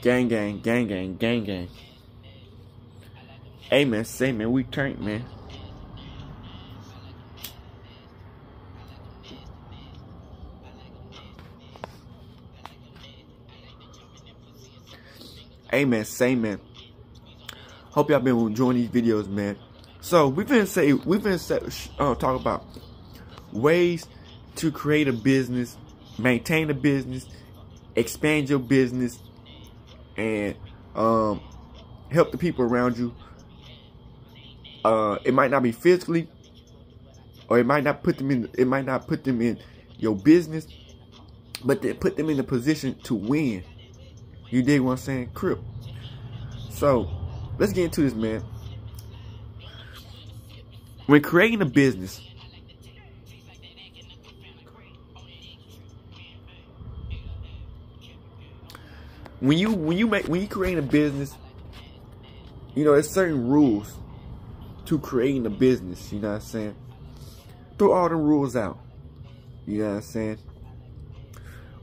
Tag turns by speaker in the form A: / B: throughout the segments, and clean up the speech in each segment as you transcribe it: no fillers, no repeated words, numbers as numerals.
A: Gang, gang, gang, gang, gang, gang. Hey, man, say, man, we turned, man. Hey, man, say, man. Hope y'all been enjoying these videos, man. So, we finna talk about ways to create a business, maintain a business, expand your business, and help the people around you. It might not be physically, or it might not put them in your business, but they put them in a position to win. You dig what I'm saying? Crip. So let's get into this, man. When creating a business, when you create a business, you know, there's certain rules to creating a business. You know what I'm saying? Throw all the rules out. You know what I'm saying?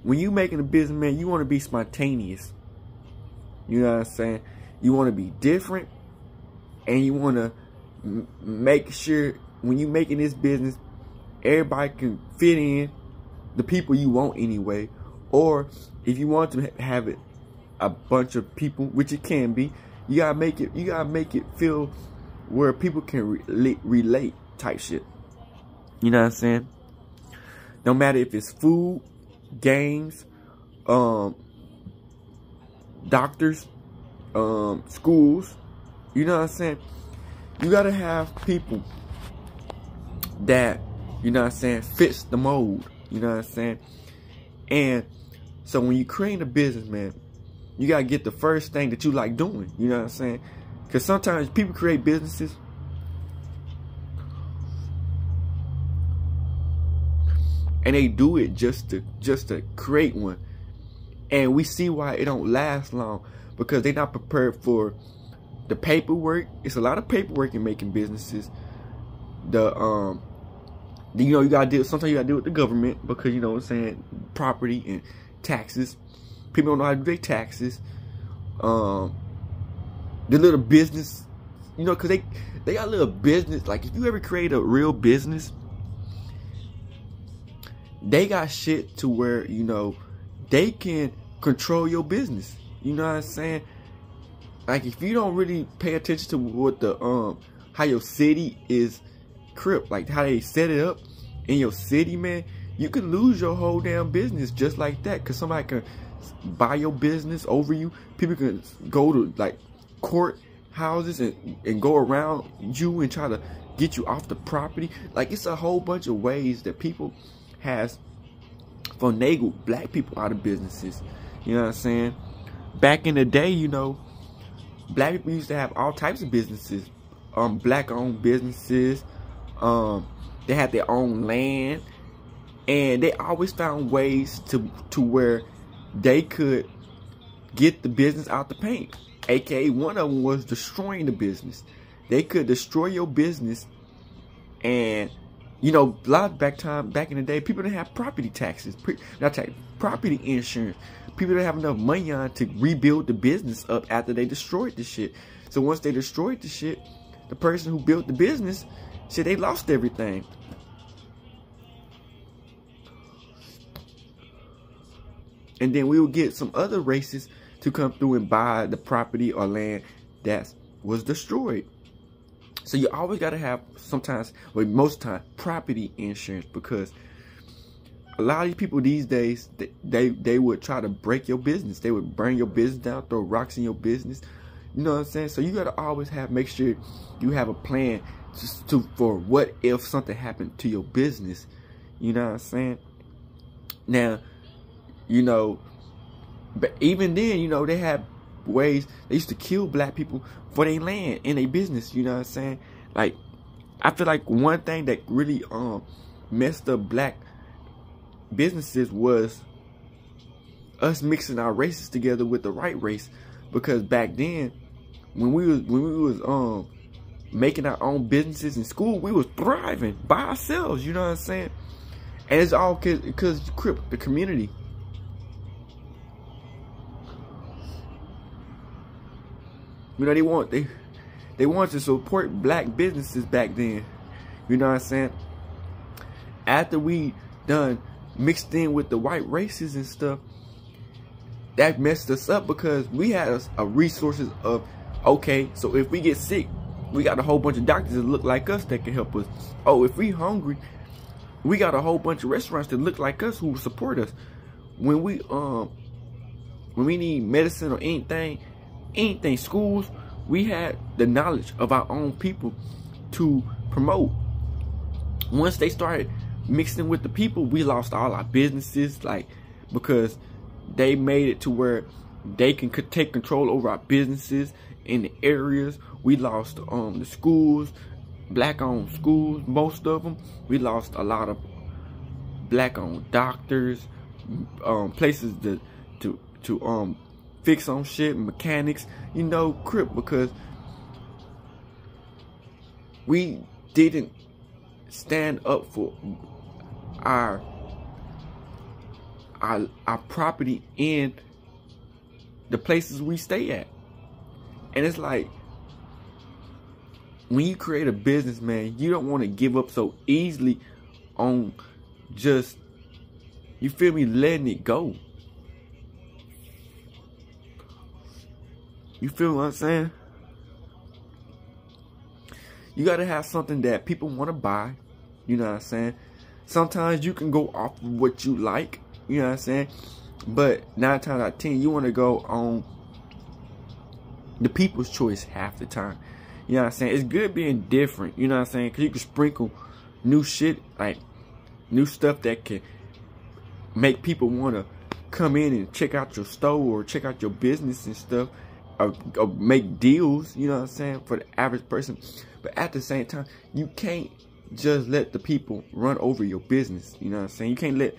A: When you making a business, man, you want to be spontaneous. You know what I'm saying? You want to be different, and you want to make sure when you making this business, everybody can fit in, the people you want anyway. Or if you want to have it a bunch of people, which it can be, you gotta make it feel where people can relate type shit. You know what I'm saying? No matter if it's food, games, doctors, schools, you know what I'm saying? You gotta have people that, you know what I'm saying, fits the mold. You know what I'm saying? And so when you create a business, man, you gotta get the first thing that you like doing. You know what I'm saying? Because sometimes people create businesses and they do it just to create one, and we see why it don't last long, because they're not prepared for the paperwork. It's a lot of paperwork in making businesses. You know, you gotta deal. Sometimes you gotta deal with the government, because, you know what I'm saying, property and taxes. People don't know how to do their taxes. The little business, you know, because they got a little business. Like, if you ever create a real business, they got shit to where, you know, they can control your business. You know what I'm saying? Like, if you don't really pay attention to what the how your city is crip, like how they set it up in your city, man, you can lose your whole damn business just like that, because somebody can buy your business over you. People can go to like court houses and go around you and try to get you off the property. Like, it's a whole bunch of ways that people has finagled black people out of businesses. You know what I'm saying? Back in the day, you know, black people used to have all types of businesses, black owned businesses. They had their own land, and they always found ways to where they could get the business out the paint. AKA, one of them was destroying the business. They could destroy your business, and, you know, a lot back in the day, people didn't have property taxes, property insurance. People didn't have enough money on to rebuild the business up after they destroyed the shit. So once they destroyed the shit, the person who built the business, shit, they lost everything. And then we would get some other races to come through and buy the property or land that was destroyed. So you always got to have, sometimes, well, most time, property insurance, because a lot of these people these days, they would try to break your business. They would burn your business down, throw rocks in your business. You know what I'm saying? So you got to always make sure you have a plan for what if something happened to your business. You know what I'm saying? Now, you know, but even then, you know, they had ways. They used to kill black people for their land and their business. You know what I'm saying? Like, I feel like one thing that really messed up black businesses was us mixing our races together with the right race. Because back then, when we was making our own businesses in school, we was thriving by ourselves. You know what I'm saying? And it's all because the community. You know, they want to support black businesses back then. You know what I'm saying? After we done mixed in with the white races and stuff, that messed us up because we had a resources of, okay, so if we get sick, we got a whole bunch of doctors that look like us that can help us. Oh, if we hungry, we got a whole bunch of restaurants that look like us who support us. When we need medicine or anything, schools, we had the knowledge of our own people to promote. Once they started mixing with the people, we lost all our businesses, like, because they made it to where they can take control over our businesses in the areas. We lost the schools, black-owned schools, most of them. We lost a lot of black-owned doctors, places to fix on shit, mechanics, you know, crip, because we didn't stand up for our property in the places we stay at. And it's like, when you create a business, man, you don't want to give up so easily on just, you feel me, letting it go. You feel what I'm saying? You gotta have something that people want to buy. You know what I'm saying? Sometimes you can go off of what you like. You know what I'm saying? But 9 times out of 10, you want to go on the people's choice half the time. You know what I'm saying? It's good being different. You know what I'm saying? Because you can sprinkle new shit, like new stuff that can make people want to come in and check out your store or check out your business and stuff, or make deals, you know what I'm saying, for the average person. But at the same time, you can't just let the people run over your business. You know what I'm saying? You can't let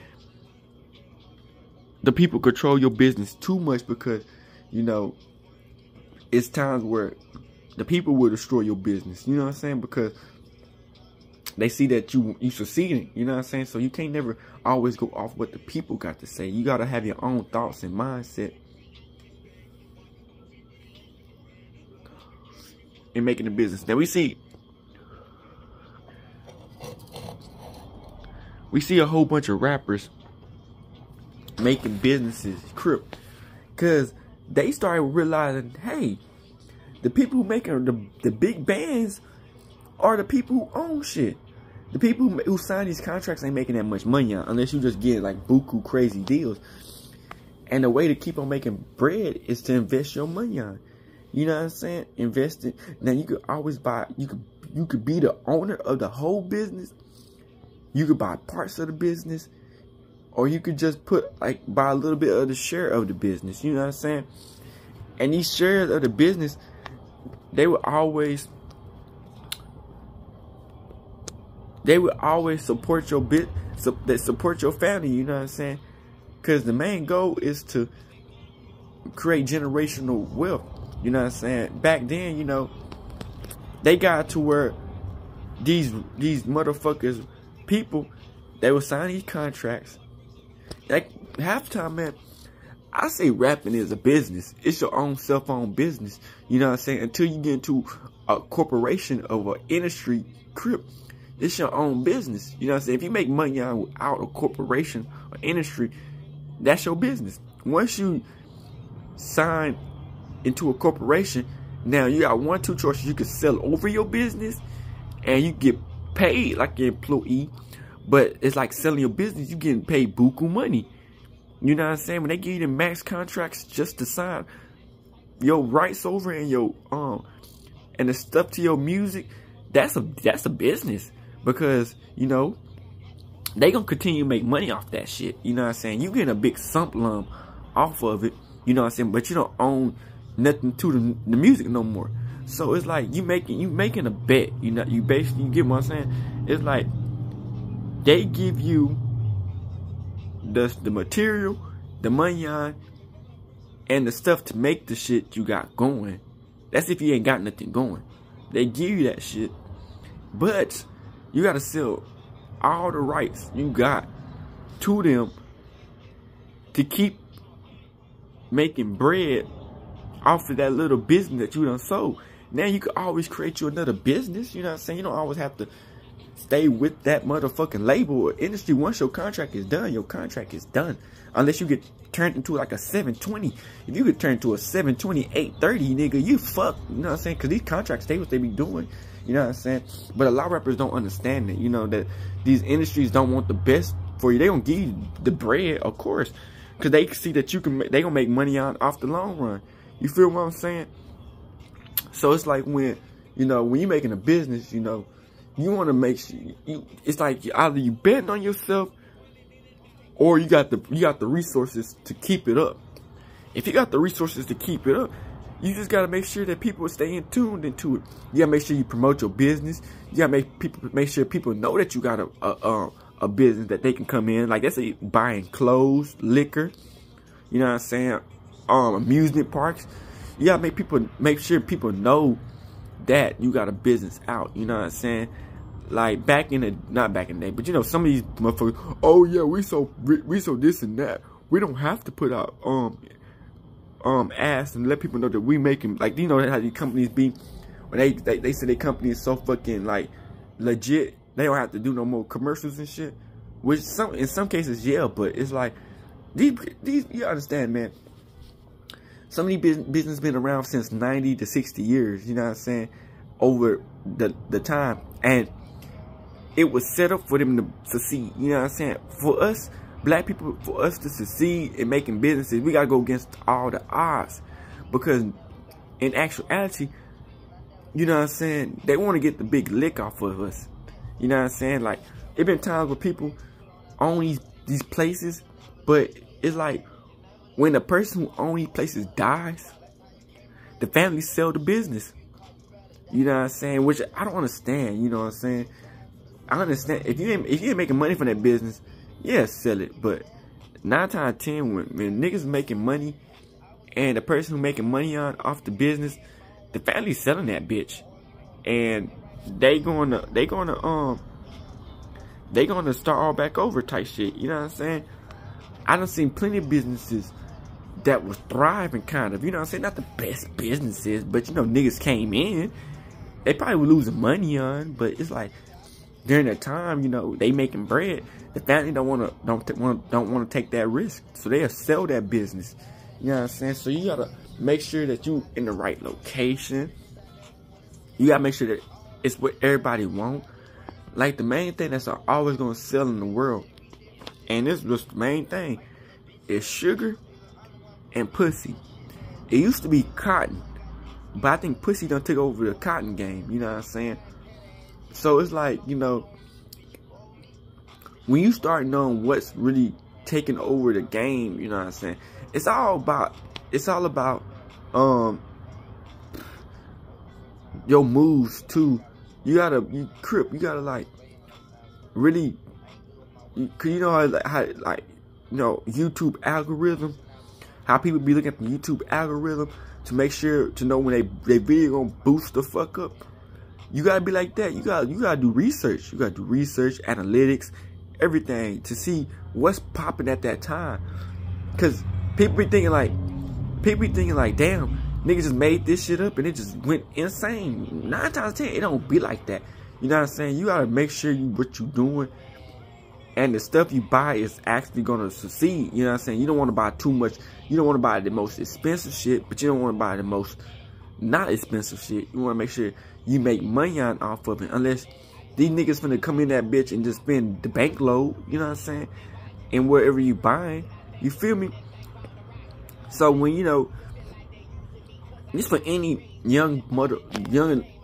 A: the people control your business too much, because, you know, it's times where the people will destroy your business. You know what I'm saying? Because they see that you succeeding. You know what I'm saying? So you can't never always go off what the people got to say. You got to have your own thoughts and mindset in making a business. Now we see a whole bunch of rappers making businesses crip, because they started realizing, hey, the people who making the big bands are the people who own shit. The people who sign these contracts ain't making that much money on, unless you just get like buku crazy deals. And the way to keep on making bread is to invest your money on. You know what I'm saying? Invest it. Now you could always buy. You could be the owner of the whole business. You could buy parts of the business, or you could just buy a little bit of the share of the business. You know what I'm saying? And these shares of the business, they would always support your support your family. You know what I'm saying? Because the main goal is to create generational wealth. You know what I'm saying? Back then, you know, they got to where these motherfuckers, people, they would sign these contracts. Like, half the time, man, I say rapping is a business. It's your own self-owned business. You know what I'm saying? Until you get into a corporation of an industry crip, it's your own business. You know what I'm saying? If you make money out a corporation or industry, that's your business. Once you sign into a corporation, now you got 2 choices. You can sell over your business and you get paid like an employee, but it's like selling your business. You getting paid buku money. You know what I'm saying? When they give you the max contracts just to sign your rights over and your and the stuff to your music, that's a business, because, you know, they gonna continue to make money off that shit. You know what I'm saying? You getting a big sump lump off of it. You know what I'm saying? But you don't own nothing to the music no more. So it's like you making a bet. You know, you get what I'm saying? It's like they give you the material, the money on, and the stuff to make the shit you got going. That's if you ain't got nothing going. They give you that shit, but you gotta sell all the rights you got to them to keep making bread off of that little business that you done sold. Now you could always create you another business. You know what I'm saying? You don't always have to stay with that motherfucking label or industry. Once your contract is done, your contract is done. Unless you get turned into like a 720. If you get turned to a 720, 830, nigga, you fuck. You know what I'm saying? Because these contracts, they what they be doing. You know what I'm saying? But a lot of rappers don't understand it. You know, that these industries don't want the best for you. They don't give you the bread, of course. Because they see that you can, they gonna make money off the long run. You feel what I'm saying? So it's like when, you know, when you're making a business, you know, you want to make sure it's like either you betting on yourself or you got the resources to keep it up. If you got the resources to keep it up, you just got to make sure that people stay in tuned into it. You got to make sure you promote your business. You got to make sure people know that you got a business that they can come in. Like, that's buying clothes, liquor, you know what I'm saying? Amusement parks. You got to make sure people know that you got a business out. You know what I'm saying? Like not back in the day, but you know, some of these motherfuckers, oh yeah, we so this and that. We don't have to put out ass and let people know that we making, like, you know how these companies be when they say their company is so fucking like legit, they don't have to do no more commercials and shit. Which in some cases, yeah, but it's like these you understand, man. Some of these business been around since 90 to 60 years, you know what I'm saying, over the time. And it was set up for them to succeed, you know what I'm saying? For us, black people, for us to succeed in making businesses, we got to go against all the odds. Because in actuality, you know what I'm saying, they want to get the big lick off of us. You know what I'm saying? Like, it been times where people own these places, but it's like, when the person who owns these places dies, the family sell the business. You know what I'm saying? Which I don't understand. You know what I'm saying? I understand if you ain't making money from that business, yeah, sell it. But 9 times out of 10, when niggas making money and the person who making money off the business, the family's selling that bitch, and they gonna start all back over type shit. You know what I'm saying? I done seen plenty of businesses that was thriving, kind of, you know what I'm saying? Not the best businesses, but you know, niggas came in, they probably were losing money on, but it's like during that time, you know, they making bread. The family don't want to take that risk, so they'll sell that business. You know what I'm saying? So you gotta make sure that you in the right location. You gotta make sure that it's what everybody want. Like, the main thing that's always gonna sell in the world, and this was the main thing, is sugar and pussy. It used to be cotton, but I think pussy done took over the cotton game. You know what I'm saying? So it's like, you know, when you start knowing what's really taking over the game, you know what I'm saying? It's all about your moves too. You gotta like really, cause you know how you know, YouTube algorithm, how people be looking at the YouTube algorithm to make sure to know when they video gonna boost the fuck up. You gotta be like that. You gotta do research. You gotta do research, analytics, everything to see what's popping at that time. Cause people be thinking like, damn, niggas just made this shit up and it just went insane. 9 times out of 10, it don't be like that. You know what I'm saying? You gotta make sure what you doing and the stuff you buy is actually gonna succeed. You know what I'm saying? You don't want to buy too much. You don't want to buy the most expensive shit, but you don't want to buy the most not expensive shit. You want to make sure you make money off of it. Unless these niggas finna come in that bitch and just spend the bank load. You know what I'm saying? And wherever you buying, you feel me? So when, you know, this for any young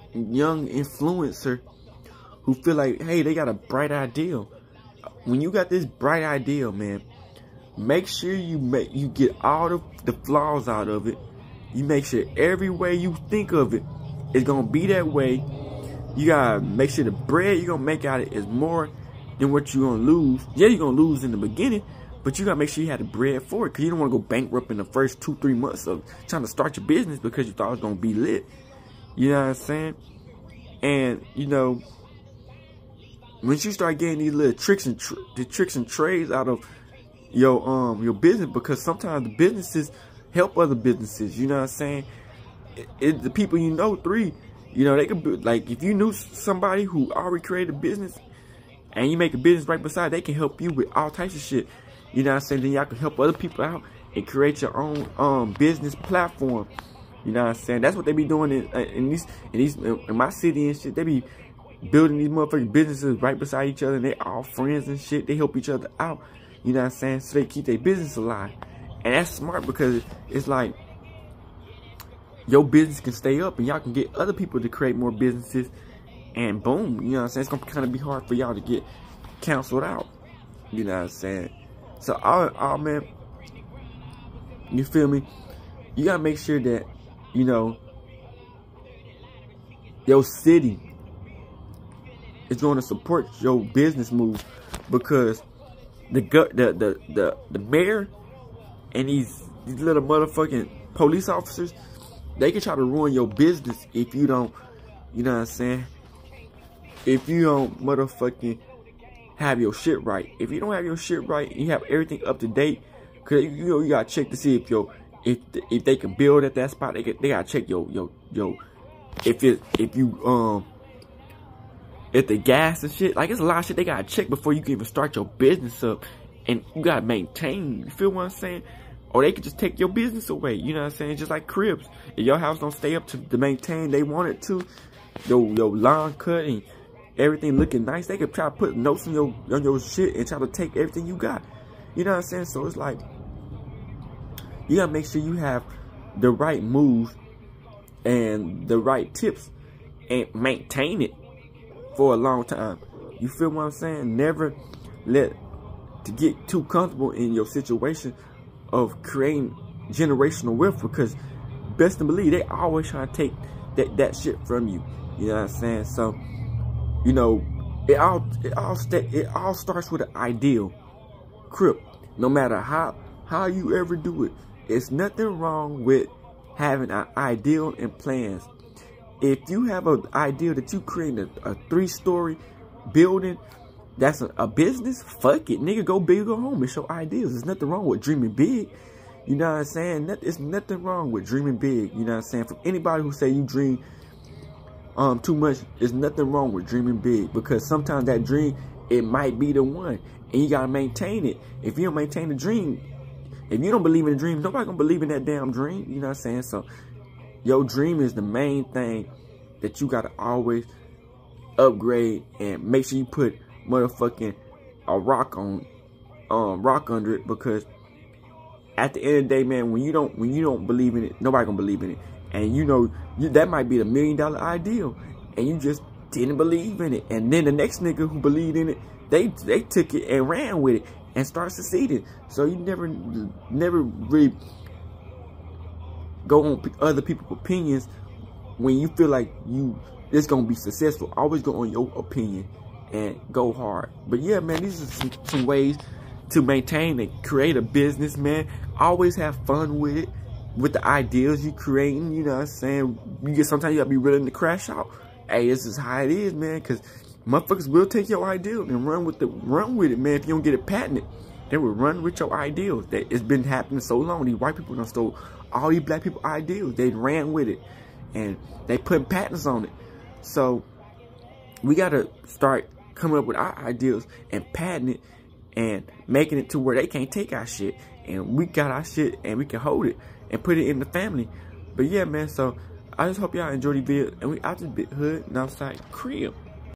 A: influencer who feel like, hey, they got a bright idea. When you got this bright idea, man, make sure you get all the flaws out of it. You make sure every way you think of it is gonna be that way. You gotta make sure the bread you're gonna make out of it is more than what you're gonna lose. Yeah, you're gonna lose in the beginning, but you gotta make sure you have the bread for it, because you don't want to go bankrupt in the first 2-3 months of trying to start your business because you thought it was gonna be lit. You know what I'm saying? And you know, once you start getting these little tricks and trades out of your business, because sometimes the businesses help other businesses. You know what I'm saying? The people you know, 3, you know, they could be like, if you knew somebody who already created a business and you make a business right beside, they can help you with all types of shit. You know what I'm saying? Then y'all can help other people out and create your own business platform. You know what I'm saying? That's what they be doing in my city and shit. They be building these motherfucking businesses right beside each other, and they all friends and shit. They help each other out. You know what I'm saying? So they keep their business alive. And that's smart, because it's like your business can stay up and y'all can get other people to create more businesses, and boom, you know what I'm saying? It's gonna kind of be hard for y'all to get canceled out. You know what I'm saying? So all man, you feel me? You gotta make sure that, you know, your city is going to support your business move, because the mayor and these little motherfucking police officers, they can try to ruin your business if you don't, you know what I'm saying? If you don't motherfucking have your shit right. If you don't have your shit right, you have everything up to date, cause you know you gotta check to see if they can build at that spot. They gotta check if the gas and shit, like, it's a lot of shit they gotta check before you can even start your business up, and you gotta maintain. You feel what I'm saying? Or they could just take your business away. You know what I'm saying? Just like cribs. If your house don't stay up to maintain they want it to, your lawn cut and everything looking nice, they could try to put notes on your shit and try to take everything you got. You know what I'm saying? So it's like, you gotta make sure you have the right moves and the right tips and maintain it for a long time. You feel what I'm saying? Never let to get too comfortable in your situation of creating generational wealth, because best to believe they always trying to take that shit from you. You know what I'm saying? So, you know, it all starts with an ideal. Crip, no matter how you ever do it, it's nothing wrong with having an ideal and plans. If you have an ideal that you create a 3-story building, that's a business, fuck it, nigga, go big or go home. It's your ideals. There's nothing wrong with dreaming big. You know what I'm saying? There's nothing wrong with dreaming big. You know what I'm saying? For anybody who say you dream too much, there's nothing wrong with dreaming big, because sometimes that dream, it might be the one, and you gotta maintain it. If you don't maintain the dream, if you don't believe in the dream, nobody gonna believe in that damn dream. You know what I'm saying? So your dream is the main thing that you gotta always upgrade, and make sure you put motherfucking a rock under it, because at the end of the day, man, when you don't believe in it, nobody gonna believe in it. And you know, that might be the $1 million ideal, and you just didn't believe in it. And then the next nigga who believed in it, they took it and ran with it and started succeeding. So you never really go on other people's opinions when you feel like it's gonna be successful. Always go on your opinion and go hard. But yeah, man, these are some ways to maintain and create a business, man. Always have fun with it, with the ideas you creating. You know what I'm saying? Sometimes you gotta be willing to crash out. Hey, this is how it is, man, because motherfuckers will take your ideal and run with it, man. If you don't get it patented, they will run with your ideals. It's been happening so long. These white people done stole all these black people ideals. They ran with it, and they put patents on it. So we gotta start coming up with our ideals and patenting it and making it to where they can't take our shit, and we got our shit and we can hold it and put it in the family. But yeah, man, so I just hope y'all enjoy the video, and we out this big hood and outside crib.